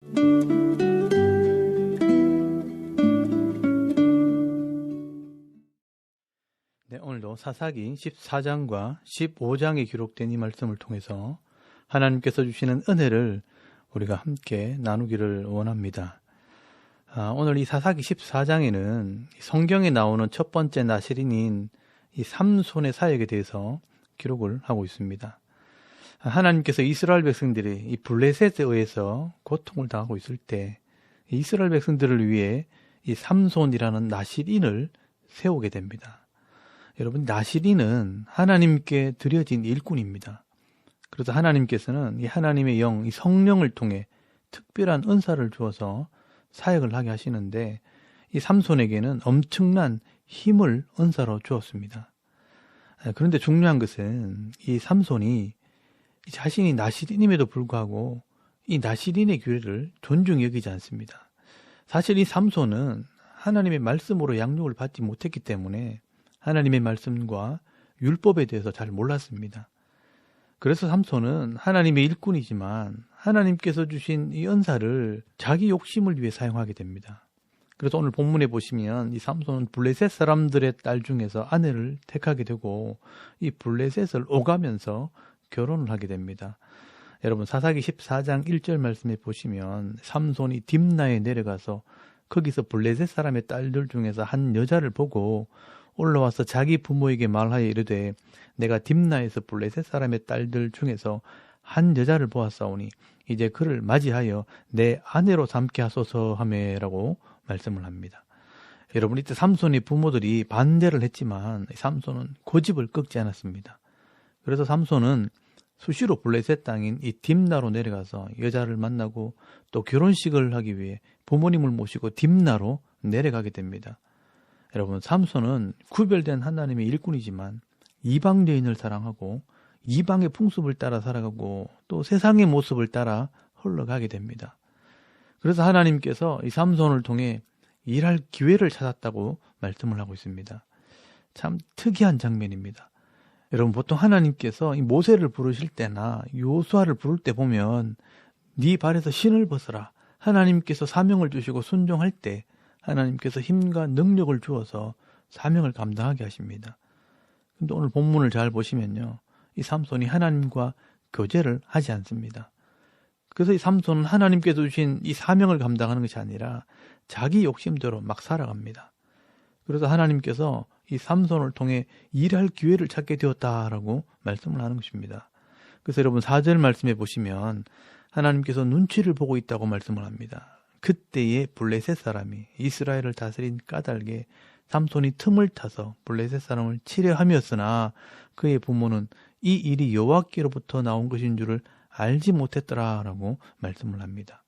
네, 오늘도 사사기 14장과 15장에 기록된 이 말씀을 통해서 하나님께서 주시는 은혜를 우리가 함께 나누기를 원합니다. 오늘 이 사사기 14장에는 성경에 나오는 첫 번째 나실인인 이 삼손의 사역에 대해서 기록을 하고 있습니다. 하나님께서 이스라엘 백성들이 이 블레셋에 의해서 고통을 당하고 있을 때 이스라엘 백성들을 위해 이 삼손이라는 나실인을 세우게 됩니다. 여러분, 나실인은 하나님께 드려진 일꾼입니다. 그래서 하나님께서는 이 하나님의 영, 이 성령을 통해 특별한 은사를 주어서 사역을 하게 하시는데 이 삼손에게는 엄청난 힘을 은사로 주었습니다. 그런데 중요한 것은 이 삼손이 자신이 나실인임에도 불구하고 이 나실인의 기회를 존중히 여기지 않습니다. 사실 이 삼손은 하나님의 말씀으로 양육을 받지 못했기 때문에 하나님의 말씀과 율법에 대해서 잘 몰랐습니다. 그래서 삼손은 하나님의 일꾼이지만 하나님께서 주신 이 은사를 자기 욕심을 위해 사용하게 됩니다. 그래서 오늘 본문에 보시면 이 삼손은 블레셋 사람들의 딸 중에서 아내를 택하게 되고 이 블레셋을 오가면서 결혼을 하게 됩니다. 여러분, 사사기 14장 1절 말씀에 보시면 삼손이 딥나에 내려가서 거기서 블레셋 사람의 딸들 중에서 한 여자를 보고 올라와서 자기 부모에게 말하여 이르되 내가 딥나에서 블레셋 사람의 딸들 중에서 한 여자를 보았사오니 이제 그를 맞이하여 내 아내로 삼게 하소서 하매라고 말씀을 합니다. 여러분, 이때 삼손의 부모들이 반대를 했지만 삼손은 고집을 꺾지 않았습니다. 그래서 삼손은 수시로 블레셋 땅인 이 딥나로 내려가서 여자를 만나고 또 결혼식을 하기 위해 부모님을 모시고 딥나로 내려가게 됩니다. 여러분, 삼손은 구별된 하나님의 일꾼이지만 이방 여인을 사랑하고 이방의 풍습을 따라 살아가고 또 세상의 모습을 따라 흘러가게 됩니다. 그래서 하나님께서 이 삼손을 통해 일할 기회를 찾았다고 말씀을 하고 있습니다. 참 특이한 장면입니다. 여러분, 보통 하나님께서 이 모세를 부르실 때나 요수아를 부를 때 보면 네 발에서 신을 벗어라, 하나님께서 사명을 주시고 순종할 때 하나님께서 힘과 능력을 주어서 사명을 감당하게 하십니다. 근데 오늘 본문을 잘 보시면요, 이 삼손이 하나님과 교제를 하지 않습니다. 그래서 이 삼손은 하나님께서 주신 이 사명을 감당하는 것이 아니라 자기 욕심대로 막 살아갑니다. 그래서 하나님께서 이 삼손을 통해 일할 기회를 찾게 되었다라고 말씀을 하는 것입니다. 그래서 여러분, 4절 말씀해 보시면 하나님께서 눈치를 보고 있다고 말씀을 합니다. 그때에 블레셋 사람이 이스라엘을 다스린 까닭에 삼손이 틈을 타서 블레셋 사람을 치려함이었으나 그의 부모는 이 일이 여호와께로부터 나온 것인 줄을 알지 못했더라라고 말씀을 합니다.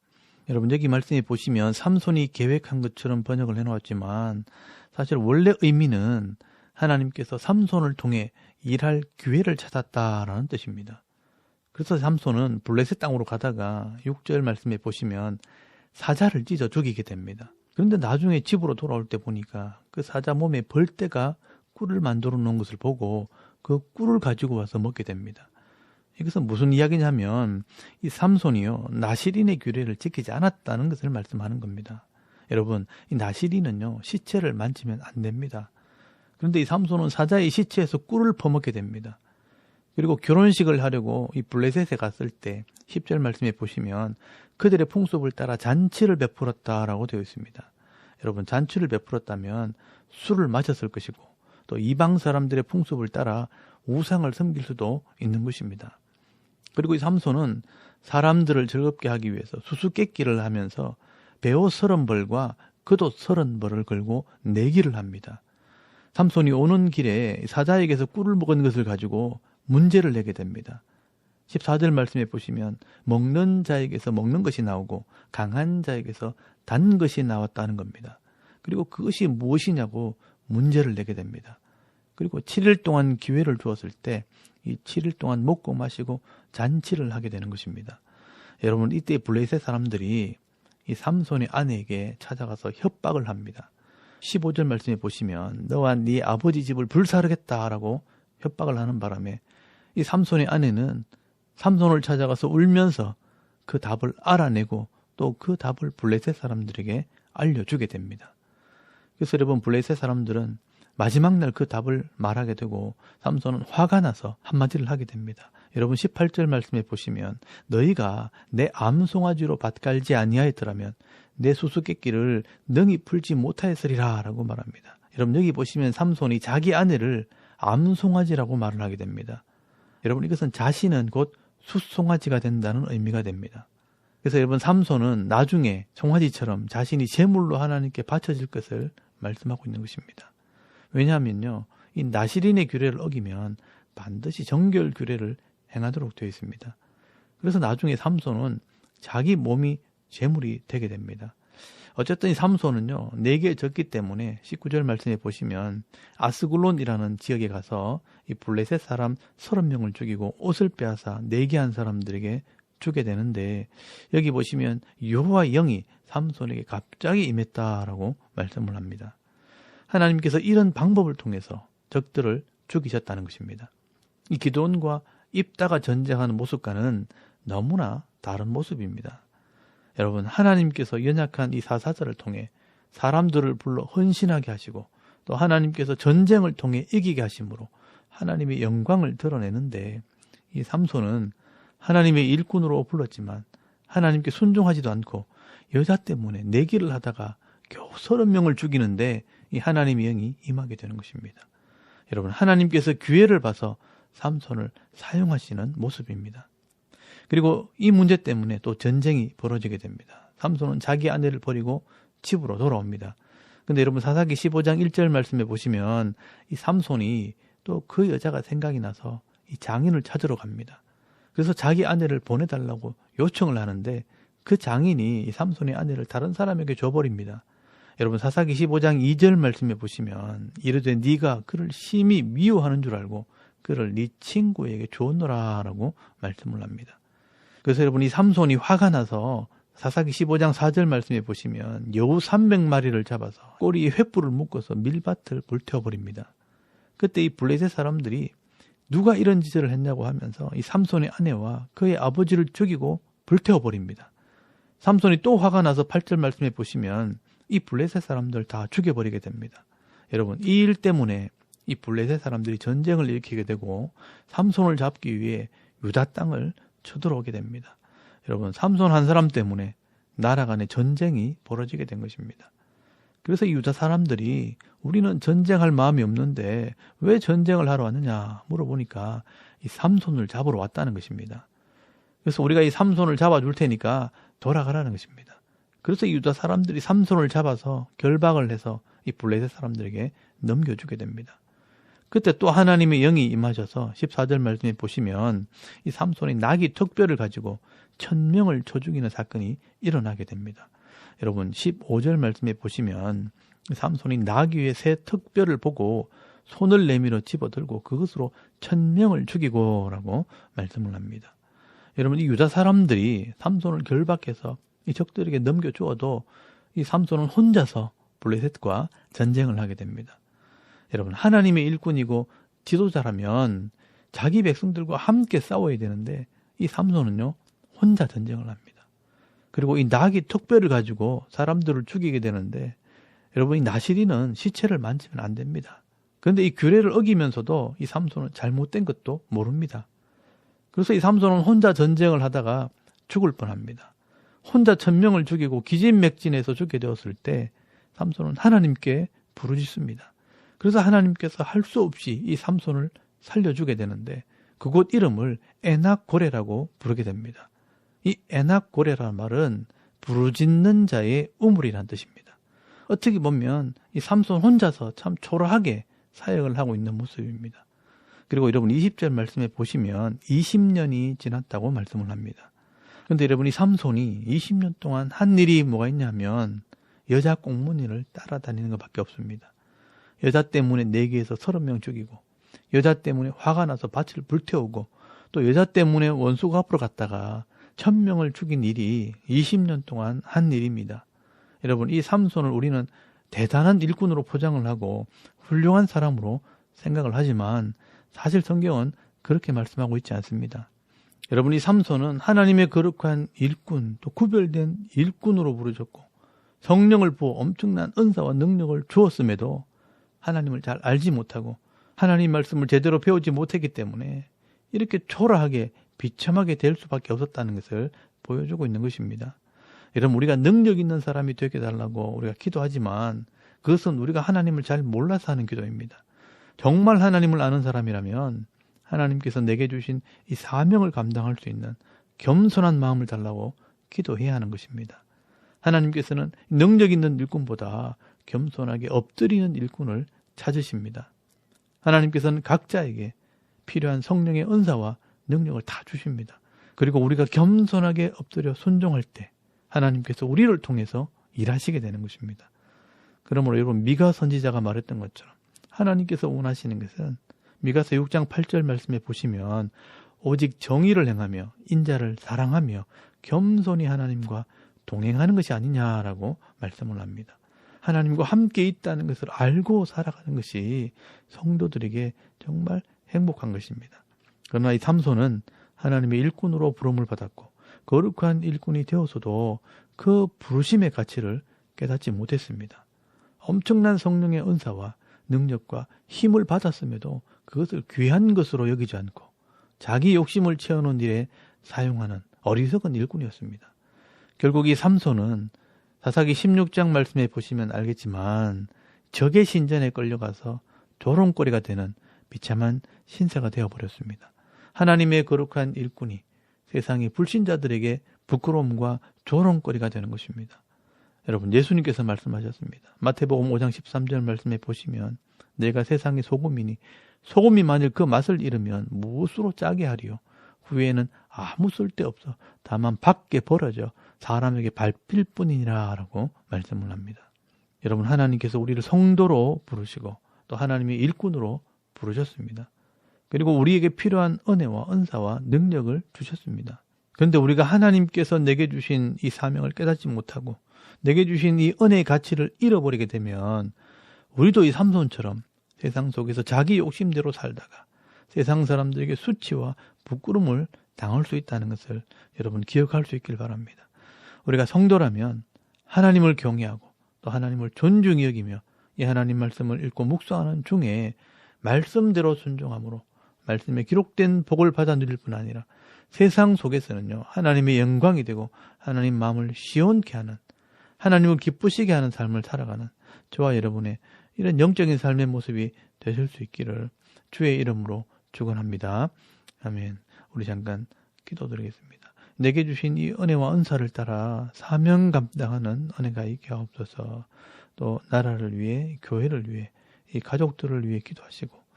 여러분, 여기 말씀에 보시면 삼손이 계획한 것처럼 번역을 해놓았지만 사실 원래 의미는 하나님께서 삼손을 통해 일할 기회를 찾았다라는 뜻입니다. 그래서 삼손은 블레셋 땅으로 가다가 6절 말씀에 보시면 사자를 찢어 죽이게 됩니다. 그런데 나중에 집으로 돌아올 때 보니까 그 사자 몸에 벌떼가 꿀을 만들어 놓은 것을 보고 그 꿀을 가지고 와서 먹게 됩니다. 이것은 무슨 이야기냐면 이 삼손이요, 나실인의 규례를 지키지 않았다는 것을 말씀하는 겁니다. 여러분, 이 나실인은요, 시체를 만지면 안 됩니다. 그런데 이 삼손은 사자의 시체에서 꿀을 퍼먹게 됩니다. 그리고 결혼식을 하려고 이 블레셋에 갔을 때 10절 말씀에 보시면 그들의 풍습을 따라 잔치를 베풀었다라고 되어 있습니다. 여러분, 잔치를 베풀었다면 술을 마셨을 것이고 또 이방 사람들의 풍습을 따라 우상을 섬길 수도 있는 것입니다. 그리고 이 삼손은 사람들을 즐겁게 하기 위해서 수수께끼를 하면서 배옷 30벌과 겉옷 30벌을 걸고 내기를 합니다. 삼손이 오는 길에 사자에게서 꿀을 먹은 것을 가지고 문제를 내게 됩니다. 14절 말씀에 보시면 먹는 자에게서 먹는 것이 나오고 강한 자에게서 단 것이 나왔다는 겁니다. 그리고 그것이 무엇이냐고 문제를 내게 됩니다. 그리고 7일 동안 기회를 주었을 때 이 7일 동안 먹고 마시고 잔치를 하게 되는 것입니다. 여러분, 이때 블레셋 사람들이 이 삼손의 아내에게 찾아가서 협박을 합니다. 15절 말씀에 보시면 너와 네 아버지 집을 불사르겠다라고 협박을 하는 바람에 이 삼손의 아내는 삼손을 찾아가서 울면서 그 답을 알아내고 또 그 답을 블레셋 사람들에게 알려주게 됩니다. 그래서 여러분 블레셋 사람들은 마지막 날 그 답을 말하게 되고 삼손은 화가 나서 한마디를 하게 됩니다. 여러분 18절 말씀에 보시면 너희가 내 암송아지로 밭갈지 아니하였더라면 내 수수께끼를 능히 풀지 못하였으리라 라고 말합니다. 여러분 여기 보시면 삼손이 자기 아내를 암송아지라고 말을 하게 됩니다. 여러분 이것은 자신은 곧 숫송아지가 된다는 의미가 됩니다. 그래서 여러분 삼손은 나중에 송아지처럼 자신이 제물로 하나님께 바쳐질 것을 말씀하고 있는 것입니다. 왜냐하면요, 이 나시린의 규례를 어기면 반드시 정결 규례를 행하도록 되어 있습니다. 그래서 나중에 삼손은 자기 몸이 제물이 되게 됩니다. 어쨌든 이 삼손은요, 4개 졌기 때문에 19절 말씀에 보시면 아스글론이라는 지역에 가서 이 블레셋 사람 30명을 죽이고 옷을 빼앗아 4개 한 사람들에게 주게 되는데, 여기 보시면 여호와의 영이 삼손에게 갑자기 임했다라고 말씀을 합니다. 하나님께서 이런 방법을 통해서 적들을 죽이셨다는 것입니다. 이 기드온과 입다가 전쟁하는 모습과는 너무나 다른 모습입니다. 여러분, 하나님께서 연약한 이 사사절을 통해 사람들을 불러 헌신하게 하시고 또 하나님께서 전쟁을 통해 이기게 하심으로 하나님의 영광을 드러내는데, 이 삼손은 하나님의 일꾼으로 불렀지만 하나님께 순종하지도 않고 여자 때문에 내기를 하다가 겨우 30명을 죽이는데 이 하나님의 영이 임하게 되는 것입니다. 여러분, 하나님께서 기회를 봐서 삼손을 사용하시는 모습입니다. 그리고 이 문제 때문에 또 전쟁이 벌어지게 됩니다. 삼손은 자기 아내를 버리고 집으로 돌아옵니다. 근데 여러분 사사기 15장 1절 말씀에 보시면 이 삼손이 또 그 여자가 생각이 나서 이 장인을 찾으러 갑니다. 그래서 자기 아내를 보내달라고 요청을 하는데 그 장인이 이 삼손의 아내를 다른 사람에게 줘버립니다. 여러분 사사기 15장 2절 말씀에 보시면 이르되 네가 그를 심히 미워하는 줄 알고 그를 네 친구에게 줬노라 라고 말씀을 합니다. 그래서 여러분 이 삼손이 화가 나서 사사기 15장 4절 말씀에 보시면 여우 300마리를 잡아서 꼬리에 횃불을 묶어서 밀밭을 불태워버립니다. 그때 이 블레셋 사람들이 누가 이런 짓을 했냐고 하면서 이 삼손의 아내와 그의 아버지를 죽이고 불태워버립니다. 삼손이 또 화가 나서 8절 말씀에 보시면 이 블레셋 사람들 다 죽여버리게 됩니다. 여러분 이 일 때문에 이 블레셋 사람들이 전쟁을 일으키게 되고 삼손을 잡기 위해 유다 땅을 쳐들어오게 됩니다. 여러분 삼손 한 사람 때문에 나라 간의 전쟁이 벌어지게 된 것입니다. 그래서 이 유다 사람들이 우리는 전쟁할 마음이 없는데 왜 전쟁을 하러 왔느냐 물어보니까 이 삼손을 잡으러 왔다는 것입니다. 그래서 우리가 이 삼손을 잡아줄 테니까 돌아가라는 것입니다. 그래서 이 유다 사람들이 삼손을 잡아서 결박을 해서 이 블레셋 사람들에게 넘겨주게 됩니다. 그때 또 하나님의 영이 임하셔서 14절 말씀에 보시면 이 삼손이 나귀 턱뼈를 가지고 1000명을 쳐 죽이는 사건이 일어나게 됩니다. 여러분 15절 말씀에 보시면 삼손이 나귀의 새 턱뼈를 보고 손을 내밀어 집어들고 그것으로 1000명을 죽이고 라고 말씀을 합니다. 여러분 이 유다 사람들이 삼손을 결박해서 이 적들에게 넘겨주어도 이 삼손은 혼자서 블레셋과 전쟁을 하게 됩니다. 여러분 하나님의 일꾼이고 지도자라면 자기 백성들과 함께 싸워야 되는데 이 삼손은요 혼자 전쟁을 합니다. 그리고 이 나귀 턱뼈를 가지고 사람들을 죽이게 되는데 여러분 이 나시린은 시체를 만지면 안 됩니다. 그런데 이 규례를 어기면서도 이 삼손은 잘못된 것도 모릅니다. 그래서 이 삼손은 혼자 전쟁을 하다가 죽을 뻔합니다. 혼자 1000명을 죽이고 기진맥진해서 죽게 되었을 때 삼손은 하나님께 부르짖습니다. 그래서 하나님께서 할 수 없이 이 삼손을 살려주게 되는데 그곳 이름을 에낙고레라고 부르게 됩니다. 이 에낙고레라는 말은 부르짖는 자의 우물이라는 뜻입니다. 어떻게 보면 이 삼손 혼자서 참 초라하게 사역을 하고 있는 모습입니다. 그리고 여러분 20절 말씀에 보시면 20년이 지났다고 말씀을 합니다. 그런데 여러분 이 삼손이 20년 동안 한 일이 뭐가 있냐면 여자 꽁무니를 따라다니는 것밖에 없습니다. 여자 때문에 내기에서 30명 죽이고 여자 때문에 화가 나서 밭을 불태우고 또 여자 때문에 원수가 앞으로 갔다가 1000명을 죽인 일이 20년 동안 한 일입니다. 여러분 이 삼손을 우리는 대단한 일꾼으로 포장을 하고 훌륭한 사람으로 생각을 하지만 사실 성경은 그렇게 말씀하고 있지 않습니다. 여러분, 이 삼손은 하나님의 거룩한 일꾼, 또 구별된 일꾼으로 부르셨고 성령을 부어 엄청난 은사와 능력을 주었음에도 하나님을 잘 알지 못하고 하나님 말씀을 제대로 배우지 못했기 때문에 이렇게 초라하게 비참하게 될 수밖에 없었다는 것을 보여주고 있는 것입니다. 여러분, 우리가 능력 있는 사람이 되게 달라고 우리가 기도하지만 그것은 우리가 하나님을 잘 몰라서 하는 기도입니다. 정말 하나님을 아는 사람이라면 하나님께서 내게 주신 이 사명을 감당할 수 있는 겸손한 마음을 달라고 기도해야 하는 것입니다. 하나님께서는 능력 있는 일꾼보다 겸손하게 엎드리는 일꾼을 찾으십니다. 하나님께서는 각자에게 필요한 성령의 은사와 능력을 다 주십니다. 그리고 우리가 겸손하게 엎드려 순종할 때 하나님께서 우리를 통해서 일하시게 되는 것입니다. 그러므로 여러분, 미가 선지자가 말했던 것처럼 하나님께서 원하시는 것은 미가서 6장 8절 말씀에 보시면 오직 정의를 행하며 인자를 사랑하며 겸손히 하나님과 동행하는 것이 아니냐라고 말씀을 합니다. 하나님과 함께 있다는 것을 알고 살아가는 것이 성도들에게 정말 행복한 것입니다. 그러나 이 삼손은 하나님의 일꾼으로 부름을 받았고 거룩한 일꾼이 되어서도 그 부르심의 가치를 깨닫지 못했습니다. 엄청난 성령의 은사와 능력과 힘을 받았음에도 그것을 귀한 것으로 여기지 않고 자기 욕심을 채우는 일에 사용하는 어리석은 일꾼이었습니다. 결국 이 삼손은 사사기 16장 말씀에 보시면 알겠지만 적의 신전에 끌려가서 조롱거리가 되는 비참한 신세가 되어버렸습니다. 하나님의 거룩한 일꾼이 세상의 불신자들에게 부끄러움과 조롱거리가 되는 것입니다. 여러분, 예수님께서 말씀하셨습니다. 마태복음 5장 13절 말씀에 보시면 내가 세상의 소금이니 소금이 만일 그 맛을 잃으면 무엇으로 짜게 하리요? 후에는 아무 쓸데없어 다만 밖에 벌어져 사람에게 밟힐 뿐이니라 라고 말씀을 합니다. 여러분, 하나님께서 우리를 성도로 부르시고 또 하나님의 일꾼으로 부르셨습니다. 그리고 우리에게 필요한 은혜와 은사와 능력을 주셨습니다. 그런데 우리가 하나님께서 내게 주신 이 사명을 깨닫지 못하고 내게 주신 이 은혜의 가치를 잃어버리게 되면 우리도 이 삼손처럼 세상 속에서 자기 욕심대로 살다가 세상 사람들에게 수치와 부끄러움을 당할 수 있다는 것을 여러분 기억할 수 있길 바랍니다. 우리가 성도라면 하나님을 경외하고 또 하나님을 존중히 여기며 이 하나님 말씀을 읽고 묵상하는 중에 말씀대로 순종함으로 말씀에 기록된 복을 받아 누릴 뿐 아니라 세상 속에서는요, 하나님의 영광이 되고 하나님 마음을 시원케 하는, 하나님을 기쁘시게 하는 삶을 살아가는 저와 여러분의 이런 영적인 삶의 모습이 되실 수 있기를 주의 이름으로 축원합니다. 아멘. 우리 잠깐 기도드리겠습니다. 내게 주신 이 은혜와 은사를 따라 사명 감당하는 은혜가 있게 하옵소서. 또 나라를 위해, 교회를 위해, 이 가족들을 위해 기도하시고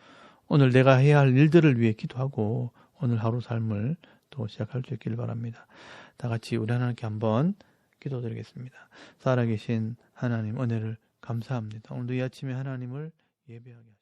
오늘 내가 해야 할 일들을 위해 기도하고 오늘 하루 삶을 또 시작할 수 있기를 바랍니다. 다 같이 우리 하나님께 한번 기도드리겠습니다. 살아계신 하나님, 은혜를 감사합니다. 오늘도 이 아침에 하나님을 예배하게 하시옵소서.